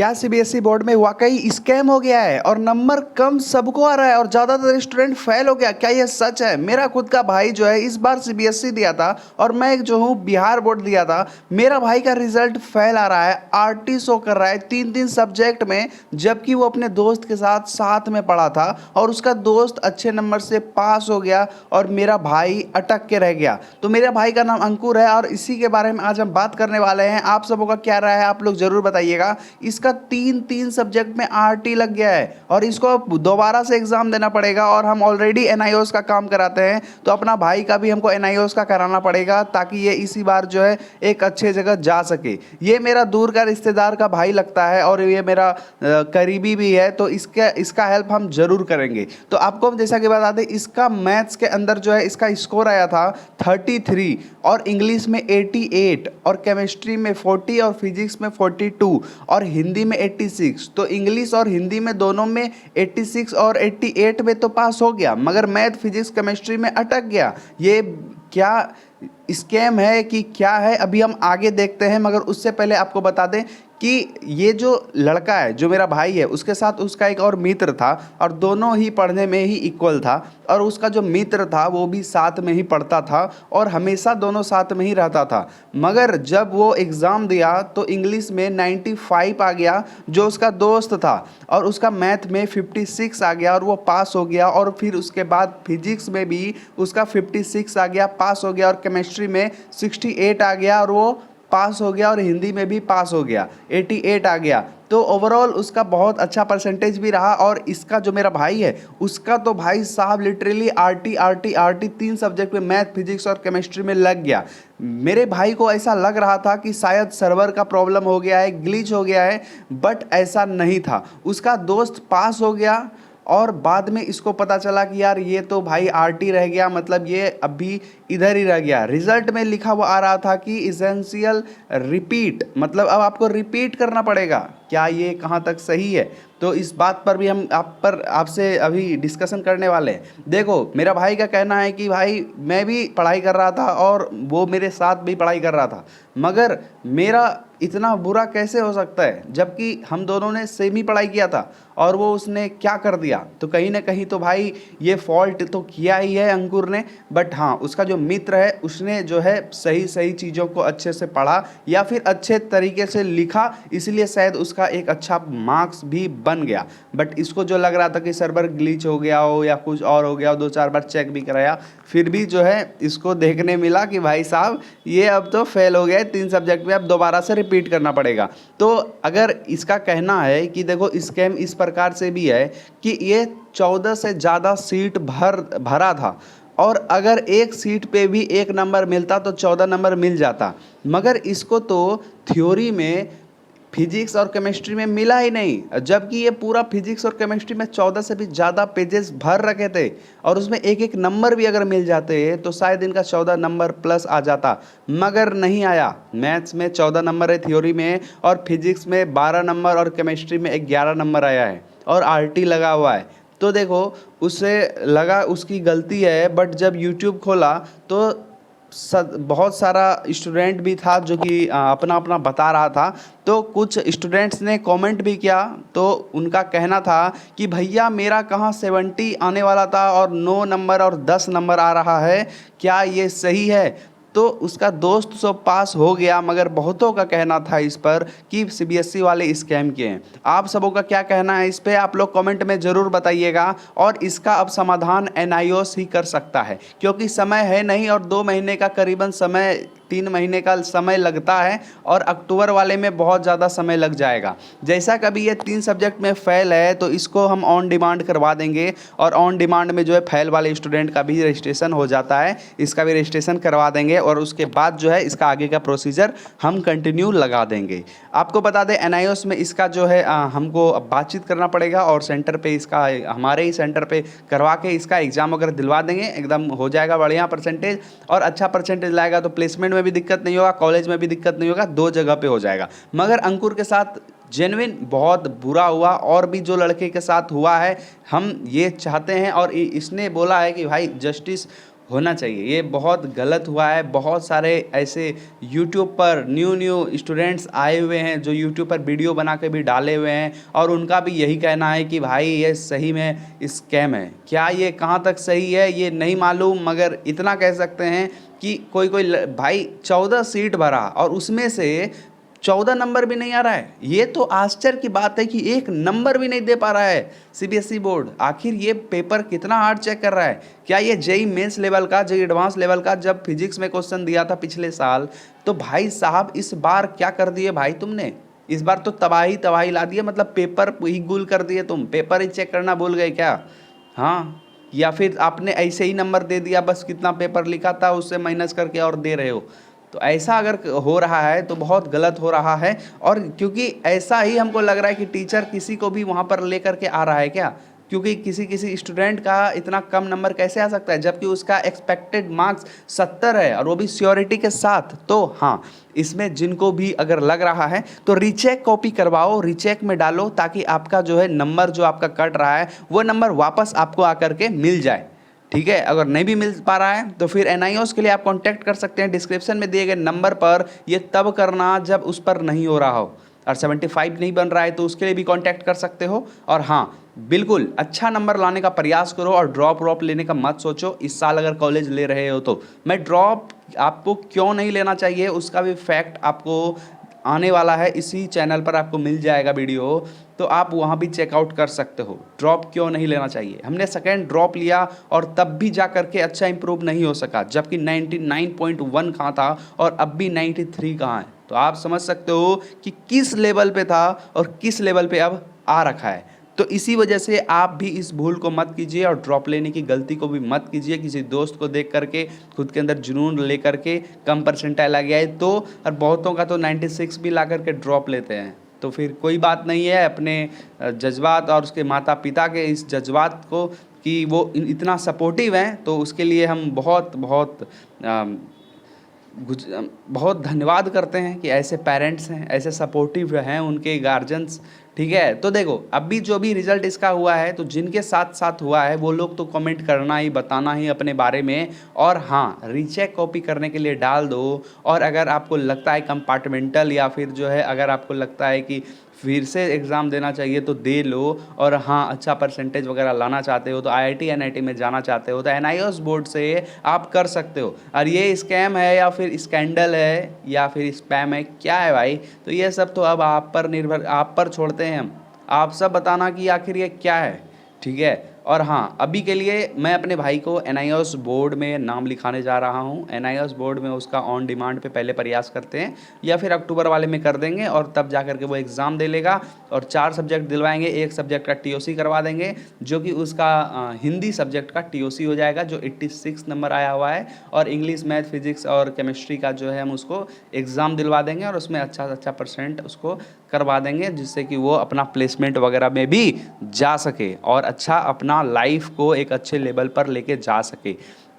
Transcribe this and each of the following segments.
क्या CBSE board में वाकई स्कैम हो गया है और नंबर कम सबको आ रहा है और ज़्यादातर स्टूडेंट फेल हो गया? क्या यह सच है? मेरा खुद का भाई जो है इस बार सीबीएसई दिया था और मैं एक जो हूँ बिहार बोर्ड दिया था। मेरा भाई का रिजल्ट फेल आ रहा है, आरटी शो कर रहा है तीन तीन सब्जेक्ट में, जबकि वो अपने दोस्त के साथ साथ में पढ़ा था और उसका दोस्त अच्छे नंबर से पास हो गया और मेरा भाई अटक के रह गया। तो मेरे भाई का नाम अंकुर है और इसी के बारे में आज हम बात करने वाले हैं। आप सबों का क्या राय है आप लोग जरूर बताइएगा। इसका तीन तीन सब्जेक्ट में आरटी लग गया है और इसको अब दोबारा से एग्जाम देना पड़ेगा और हम ऑलरेडी एनआईओएस का काम कराते हैं, तो अपना भाई का भी हमको एनआईओएस का कराना पड़ेगा ताकि ये इसी बार जो है एक अच्छे जगह जा सके। ये मेरा दूर का रिश्तेदार का भाई लगता है और ये मेरा करीबी भी है, तो इसका हेल्प हम जरूर करेंगे। तो आपको हम जैसा कि बता दें, इसका मैथ्स के अंदर जो है इसका स्कोर आया था 33 और इंग्लिश में 88 और केमिस्ट्री में 40 और फिजिक्स में 42 और हिंदी में 86। तो इंग्लिश और हिंदी में दोनों में 86 और 88 में तो पास हो गया, मगर मैथ फिजिक्स केमिस्ट्री में अटक गया। ये क्या स्कैम है कि क्या है, अभी हम आगे देखते हैं। मगर उससे पहले आपको बता दें कि ये जो लड़का है जो मेरा भाई है उसके साथ उसका एक और मित्र था और दोनों ही पढ़ने में ही इक्वल था और उसका जो मित्र था वो भी साथ में ही पढ़ता था और हमेशा दोनों साथ में ही रहता था। मगर जब वो एग्ज़ाम दिया तो इंग्लिश में 95 आ गया जो उसका दोस्त था और उसका मैथ में 56 आ गया और वो पास हो गया। और फिर उसके बाद फिजिक्स में भी उसका 56 आ गया, पास हो गया, और केमिस्ट्री में 68 आ गया और वो पास हो गया, और हिंदी में भी पास हो गया, 88 आ गया। तो ओवरऑल उसका बहुत अच्छा परसेंटेज भी रहा। और इसका जो मेरा भाई है उसका तो भाई साहब लिटरली आरटी आरटी आरटी तीन सब्जेक्ट में मैथ फिजिक्स और केमिस्ट्री में लग गया। मेरे भाई को ऐसा लग रहा था कि शायद सर्वर का प्रॉब्लम हो गया है, ग्लिच हो गया है, बट ऐसा नहीं था। उसका दोस्त पास हो गया और बाद में इसको पता चला कि यार ये तो भाई आरटी रह गया, मतलब ये अभी इधर ही रह गया। रिजल्ट में लिखा हुआ आ रहा था कि इसेंशियल रिपीट, मतलब अब आपको रिपीट करना पड़ेगा। क्या ये कहाँ तक सही है? तो इस बात पर भी हम आपसे अभी डिस्कशन करने वाले हैं। देखो, मेरा भाई का कहना है कि भाई मैं भी पढ़ाई कर रहा था और वो मेरे साथ भी पढ़ाई कर रहा था, मगर मेरा इतना बुरा कैसे हो सकता है जबकि हम दोनों ने सेम ही पढ़ाई किया था और वो उसने क्या कर दिया? तो कहीं ना कहीं तो भाई ये फॉल्ट तो किया ही है अंकुर ने। बट हाँ, उसका जो मित्र है उसने जो है सही सही चीज़ों को अच्छे से पढ़ा या फिर अच्छे तरीके से लिखा, इसलिए शायद उसका एक अच्छा मार्क्स भी बन गया। बट इसको जो लग रहा था कि सर्वर ग्लिच हो गया हो या कुछ और हो गया हो, 2-4 बार चेक भी कराया, फिर भी जो है इसको देखने मिला कि भाई साहब ये अब तो फेल हो गया, तीन सब्जेक्ट में अब दोबारा से रिपीट करना पड़ेगा। तो अगर इसका कहना है कि देखो स्कैम इस प्रकार से भी है कि ये 14 से ज़्यादा सीट भरा था और अगर एक सीट पे भी एक नंबर मिलता तो 14 नंबर मिल जाता, मगर इसको तो थ्योरी में फिजिक्स और केमिस्ट्री में मिला ही नहीं, जबकि ये पूरा फिजिक्स और केमिस्ट्री में 14 से भी ज़्यादा पेजेस भर रखे थे और उसमें एक एक नंबर भी अगर मिल जाते तो शायद इनका 14 नंबर प्लस आ जाता, मगर नहीं आया। मैथ्स में 14 नंबर है थ्योरी में और फिजिक्स में 12 नंबर और केमिस्ट्री में 11 नंबर आया है और आरटी लगा हुआ है। तो देखो, उसे लगा उसकी गलती है, बट जब यूट्यूब खोला तो बहुत सारा स्टूडेंट भी था जो कि अपना अपना बता रहा था। तो कुछ स्टूडेंट्स ने कमेंट भी किया, तो उनका कहना था कि भैया मेरा कहाँ 70 आने वाला था और 9 नंबर और 10 नंबर आ रहा है, क्या ये सही है? तो उसका दोस्त सब पास हो गया, मगर बहुतों का कहना था इस पर कि सीबीएसई वाले स्कैम किए हैं। आप सबों का क्या कहना है इस पे आप लोग कमेंट में ज़रूर बताइएगा। और इसका अब समाधान एनआईओएस ही कर सकता है, क्योंकि समय है नहीं और 2 महीने का करीबन समय, 3 महीने का समय लगता है और अक्टूबर वाले में बहुत ज़्यादा समय लग जाएगा। जैसा कभी ये 3 सब्जेक्ट में फेल है तो इसको हम ऑन डिमांड करवा देंगे और ऑन डिमांड में जो है फेल वाले स्टूडेंट का भी रजिस्ट्रेशन हो जाता है, इसका भी रजिस्ट्रेशन करवा देंगे और उसके बाद जो है इसका आगे का प्रोसीजर हम कंटिन्यू लगा देंगे। आपको बता दें एनआईओएस में इसका जो है हमको बातचीत करना पड़ेगा और सेंटर पे इसका हमारे ही सेंटर पे करवा के इसका एग्ज़ाम वगैरह दिलवा देंगे, एकदम हो जाएगा बढ़िया परसेंटेज। और अच्छा परसेंटेज लाएगा तो प्लेसमेंट में भी दिक्कत नहीं होगा, कॉलेज में भी दिक्कत नहीं होगा, 2 जगह पे हो जाएगा। मगर अंकुर के साथ जेन्युइन बहुत बुरा हुआ और भी जो लड़के के साथ हुआ है, हम ये चाहते हैं और इसने बोला है कि भाई जस्टिस होना चाहिए। ये बहुत गलत हुआ है। बहुत सारे ऐसे यूट्यूब पर न्यू स्टूडेंट्स आए हुए हैं जो यूट्यूब पर वीडियो बना के भी डाले हुए हैं, और उनका भी यही कहना है कि भाई ये सही में स्कैम है। क्या ये कहाँ तक सही है ये नहीं मालूम, मगर इतना कह सकते हैं कि कोई भाई 14 सीट भरा और उसमें से 14 नंबर भी नहीं आ रहा है। ये तो आश्चर्य की बात है कि एक नंबर भी नहीं दे पा रहा है सीबीएसई बोर्ड। आखिर ये पेपर कितना हार्ड चेक कर रहा है? क्या ये जेई मेंस लेवल का, जेई एडवांस लेवल का जब फिजिक्स में क्वेश्चन दिया था पिछले साल, तो भाई साहब इस बार क्या कर दिए भाई तुमने? इस बार तो तबाही तबाही ला दिए, मतलब पेपर ही गुल कर दिए तुम। पेपर ही चेक करना भूल गए क्या? हाँ, या फिर आपने ऐसे ही नंबर दे दिया, बस कितना पेपर लिखा था उससे माइनस करके और दे रहे हो। तो ऐसा अगर हो रहा है तो बहुत गलत हो रहा है। और क्योंकि ऐसा ही हमको लग रहा है कि टीचर किसी को भी वहाँ पर लेकर के आ रहा है क्या? क्योंकि किसी किसी स्टूडेंट का इतना कम नंबर कैसे आ सकता है जबकि उसका एक्सपेक्टेड मार्क्स 70 है और वो भी श्योरिटी के साथ। तो हाँ, इसमें जिनको भी अगर लग रहा है तो रीचेक कॉपी करवाओ, रीचेक में डालो, ताकि आपका जो है नंबर जो आपका कट रहा है वो नंबर वापस आपको आकर के मिल जाए। ठीक है, अगर नहीं भी मिल पा रहा है तो फिर एनआईओस के लिए आप कांटेक्ट कर सकते हैं डिस्क्रिप्शन में दिए गए नंबर पर। ये तब करना जब उस पर नहीं हो रहा हो और 75 नहीं बन रहा है तो उसके लिए भी कांटेक्ट कर सकते हो। और हाँ, बिल्कुल अच्छा नंबर लाने का प्रयास करो और ड्रॉप व्रॉप लेने का मत सोचो। इस साल अगर कॉलेज ले रहे हो तो मैं ड्रॉप आपको क्यों नहीं लेना चाहिए उसका भी फैक्ट आपको आने वाला है, इसी चैनल पर आपको मिल जाएगा वीडियो, तो आप वहाँ भी चेकआउट कर सकते हो ड्रॉप क्यों नहीं लेना चाहिए। हमने सेकेंड ड्रॉप लिया और तब भी जा करके अच्छा इंप्रूव नहीं हो सका, जबकि 99.1 कहाँ था और अब भी 93 कहाँ है। तो आप समझ सकते हो कि किस लेवल पे था और किस लेवल पे अब आ रखा है। तो इसी वजह से आप भी इस भूल को मत कीजिए और ड्रॉप लेने की गलती को भी मत कीजिए। किसी दोस्त को देख करके खुद के अंदर जुनून ले करके कम परसेंटाइल आ गया है तो, और बहुतों का तो 96 भी ला करके ड्रॉप लेते हैं। तो फिर कोई बात नहीं है, अपने जज्बात और उसके माता पिता के इस जज्बात को कि वो इतना सपोर्टिव हैं, तो उसके लिए हम बहुत बहुत बहुत धन्यवाद करते हैं कि ऐसे पेरेंट्स हैं, ऐसे सपोर्टिव हैं उनके गार्जियंस। ठीक है, तो देखो अभी जो भी रिजल्ट इसका हुआ है तो जिनके साथ साथ हुआ है वो लोग तो कमेंट करना ही, बताना ही अपने बारे में। और हाँ, रीचेक कॉपी करने के लिए डाल दो। और अगर आपको लगता है कंपार्टमेंटल या फिर जो है अगर आपको लगता है कि फिर से एग्ज़ाम देना चाहिए तो दे लो। और हाँ, अच्छा परसेंटेज वगैरह लाना चाहते हो तो आईआईटी एनआईटी में जाना चाहते हो तो एनआईओएस बोर्ड से आप कर सकते हो। और ये स्कैम है या फिर स्कैंडल है या फिर स्पैम है, क्या है भाई? तो ये सब तो अब आप पर निर्भर, आप पर छोड़ते हैं हम। आप सब बताना कि आखिर ये क्या है। ठीक है, और हाँ, अभी के लिए मैं अपने भाई को एनआईओएस बोर्ड में नाम लिखाने जा रहा हूँ। एनआईओएस बोर्ड में उसका ऑन डिमांड पे पहले प्रयास करते हैं या फिर अक्टूबर वाले में कर देंगे और तब जा कर के वो एग्ज़ाम दे लेगा और 4 सब्जेक्ट दिलवाएंगे। एक सब्जेक्ट का टीओसी करवा देंगे जो कि उसका हिंदी सब्जेक्ट का टीओसी हो जाएगा जो 86 नंबर आया हुआ है। और इंग्लिश, मैथ, फिजिक्स और केमिस्ट्री का जो है हम उसको एग्ज़ाम दिलवा देंगे और उसमें अच्छा परसेंट उसको करवा देंगे जिससे कि वो अपना प्लेसमेंट वगैरह में भी जा सके और अच्छा अपना लाइफ को एक अच्छे लेवल पर लेके जा सके।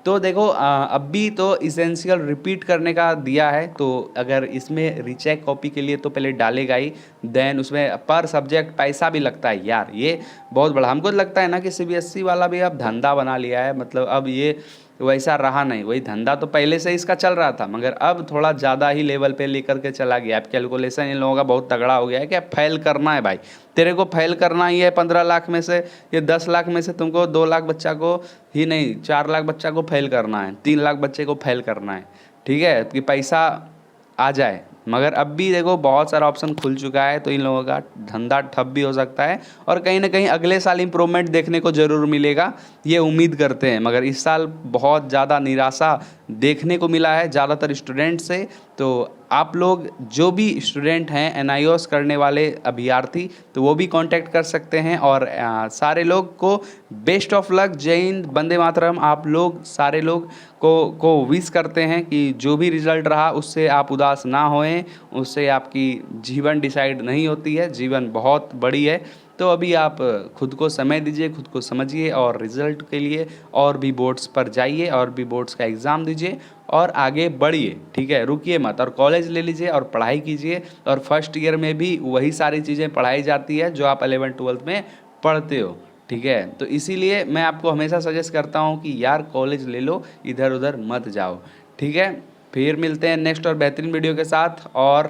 तो देखो अभी तो इसेंशियल रिपीट करने का दिया है, तो अगर इसमें रीचेक कॉपी के लिए तो पहले डालेगा ही, देन उसमें पर सब्जेक्ट पैसा भी लगता है यार। ये बहुत बड़ा हमको लगता है ना कि सीबीएसई वाला भी अब धंधा बना लिया है। मतलब अब ये वैसा रहा नहीं, वही धंधा तो पहले से इसका चल रहा था मगर अब थोड़ा ज़्यादा ही लेवल पे लेकर के चला गया। अब कैलकुलेशन इन लोगों का बहुत तगड़ा हो गया है कि अब फेल करना है भाई, तेरे को फेल करना ही है। 15 लाख में से या 10 लाख में से तुमको 2 लाख बच्चा को ही नहीं, 4 लाख बच्चा को फेल करना है, 3 लाख बच्चे को फेल करना है। ठीक है, कि पैसा आ जाए। मगर अब भी देखो बहुत सारा ऑप्शन खुल चुका है तो इन लोगों का धंधा ठप भी हो सकता है और कहीं ना कहीं अगले साल इम्प्रूवमेंट देखने को ज़रूर मिलेगा, ये उम्मीद करते हैं। मगर इस साल बहुत ज़्यादा निराशा देखने को मिला है ज़्यादातर स्टूडेंट से। तो आप लोग जो भी स्टूडेंट हैं एनआईओएस करने वाले अभ्यर्थी तो वो भी कांटेक्ट कर सकते हैं। और सारे लोग को बेस्ट ऑफ लक, जय हिंद, वंदे मातरम। आप लोग सारे लोग को विश करते हैं कि जो भी रिज़ल्ट रहा उससे आप उदास ना होएं, उससे आपकी जीवन डिसाइड नहीं होती है, जीवन बहुत बड़ी है। तो अभी आप खुद को समय दीजिए, खुद को समझिए और रिज़ल्ट के लिए और भी बोर्ड्स पर जाइए और भी बोर्ड्स का एग्ज़ाम दीजिए और आगे बढ़िए। ठीक है, रुकिए मत और कॉलेज ले लीजिए और पढ़ाई कीजिए। और फर्स्ट ईयर में भी वही सारी चीज़ें पढ़ाई जाती है जो आप 11th 12th में पढ़ते हो। ठीक है, तो इसीलिए मैं आपको हमेशा सजेस्ट करता हूँ कि यार कॉलेज ले लो, इधर उधर मत जाओ। ठीक है, फिर मिलते हैं नेक्स्ट और बेहतरीन वीडियो के साथ। और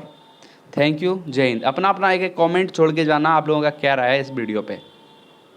थैंक यू, जय हिंद। अपना अपना एक एक कमेंट छोड़ के जाना, आप लोगों का क्या राय है इस वीडियो पे।